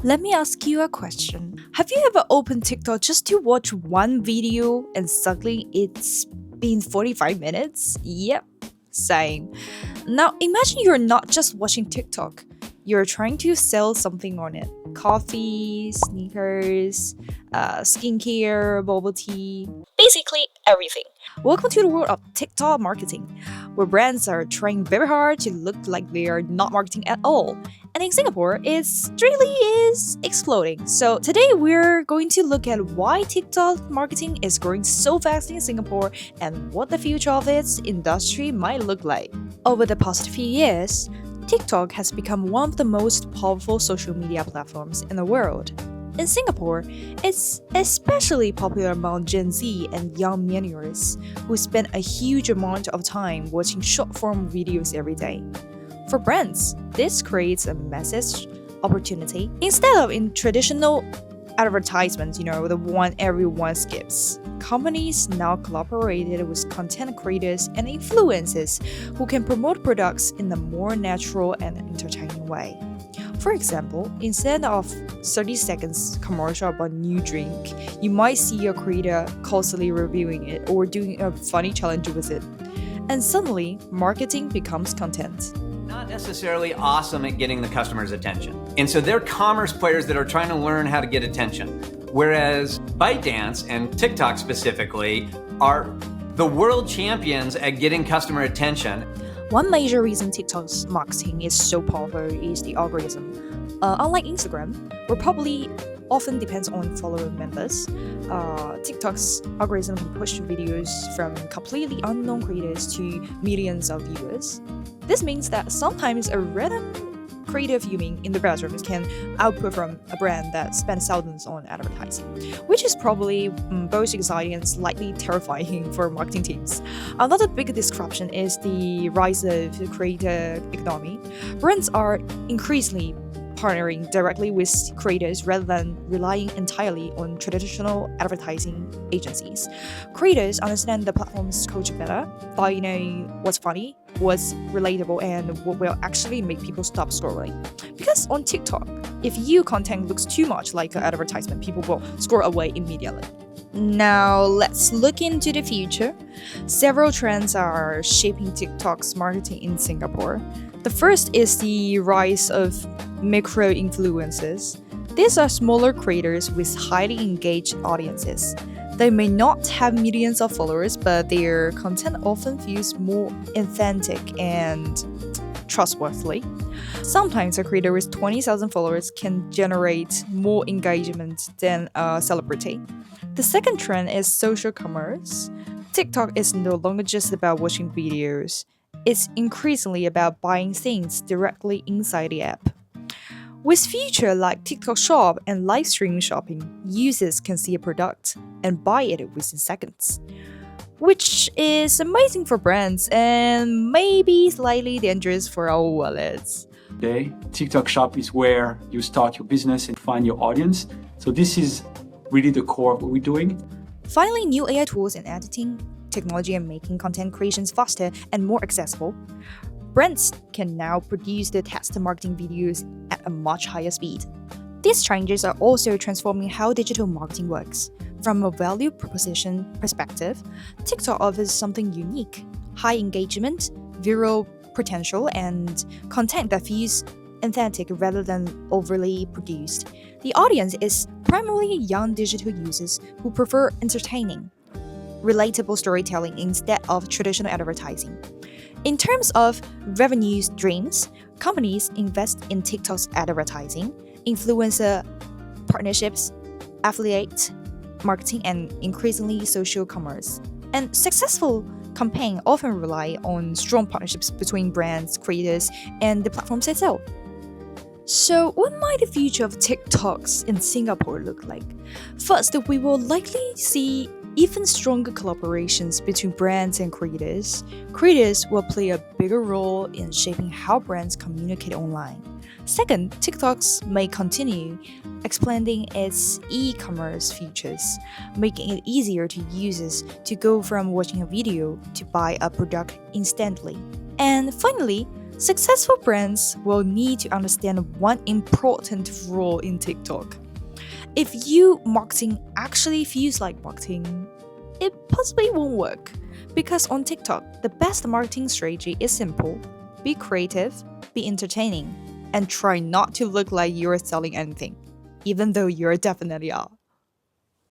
Let me ask you a question. Have you ever opened TikTok just to watch one video and suddenly it's been 45 minutes? Yep, same. Now imagine you're not just watching TikTok, you're trying to sell something on it: coffee, sneakers, skincare, bubble tea, basically everything. Welcome to the world of TikTok marketing, where brands are trying very hard to look like they are not marketing at all. And in Singapore, it's really is exploding. So today we're going to look at why TikTok marketing is growing so fast in Singapore and what the future of its industry might look like. Over the past few years, TikTok has become one of the most powerful social media platforms in the world. In Singapore, it's especially popular among Gen Z and young millennials who spend a huge amount of time watching short-form videos every day. For brands, this creates a message opportunity instead of in traditional advertisements, the one everyone skips. Companies now collaborated with content creators and influencers who can promote products in a more natural and entertaining way. For example, instead of 30 seconds commercial about new drink, you might see a creator constantly reviewing it or doing a funny challenge with it. And suddenly, marketing becomes content. Not necessarily awesome at getting the customer's attention. And so they're commerce players that are trying to learn how to get attention. Whereas ByteDance and TikTok specifically are the world champions at getting customer attention. One major reason TikTok's marketing is so powerful is the algorithm. Unlike Instagram, where probably often depends on follower members, TikTok's algorithm can push videos from completely unknown creators to millions of viewers. This means that sometimes a random creative viewing in the bedrooms can outperform a brand that spends thousands on advertising, which is probably both exciting and slightly terrifying for marketing teams. Another big disruption is the rise of the creator economy. Brands are increasingly partnering directly with creators rather than relying entirely on traditional advertising agencies. Creators understand the platform's culture better by knowing what's funny, what's relatable, and what will actually make people stop scrolling. Because on TikTok, if your content looks too much like an advertisement, people will scroll away immediately. Now, let's look into the future. Several trends are shaping TikTok's marketing in Singapore. The first is the rise of micro-influencers. These are smaller creators with highly engaged audiences. They may not have millions of followers, but their content often feels more authentic and trustworthy. Sometimes a creator with 20,000 followers can generate more engagement than a celebrity. The second trend is social commerce. TikTok is no longer just about watching videos. It's increasingly about buying things directly inside the app. With features like TikTok Shop and live stream shopping, users can see a product and buy it within seconds, which is amazing for brands and maybe slightly dangerous for our wallets. Today, TikTok Shop is where you start your business and find your audience. So this is really the core of what we're doing. Finally, new AI tools and editing technology are making content creations faster and more accessible. Brands can now produce their test marketing videos at a much higher speed. These changes are also transforming how digital marketing works. From a value proposition perspective, TikTok offers something unique: high engagement, viral potential, and content that feels authentic rather than overly produced. The audience is primarily young digital users who prefer entertaining, relatable storytelling instead of traditional advertising. In terms of revenue streams, companies invest in TikTok's advertising, influencer partnerships, affiliate marketing, and increasingly social commerce. And successful campaigns often rely on strong partnerships between brands, creators, and the platforms itself. So, what might the future of TikToks in Singapore look like? First, we will likely see even stronger collaborations between brands and creators. Creators will play a bigger role in shaping how brands communicate online. Second, TikToks may continue expanding its e-commerce features, making it easier to users to go from watching a video to buy a product instantly. And finally, Successful brands will need to understand one important rule in TikTok. If your marketing actually feels like marketing, it possibly won't work. Because on TikTok, the best marketing strategy is simple: be creative, be entertaining, and try not to look like you're selling anything, even though you definitely are.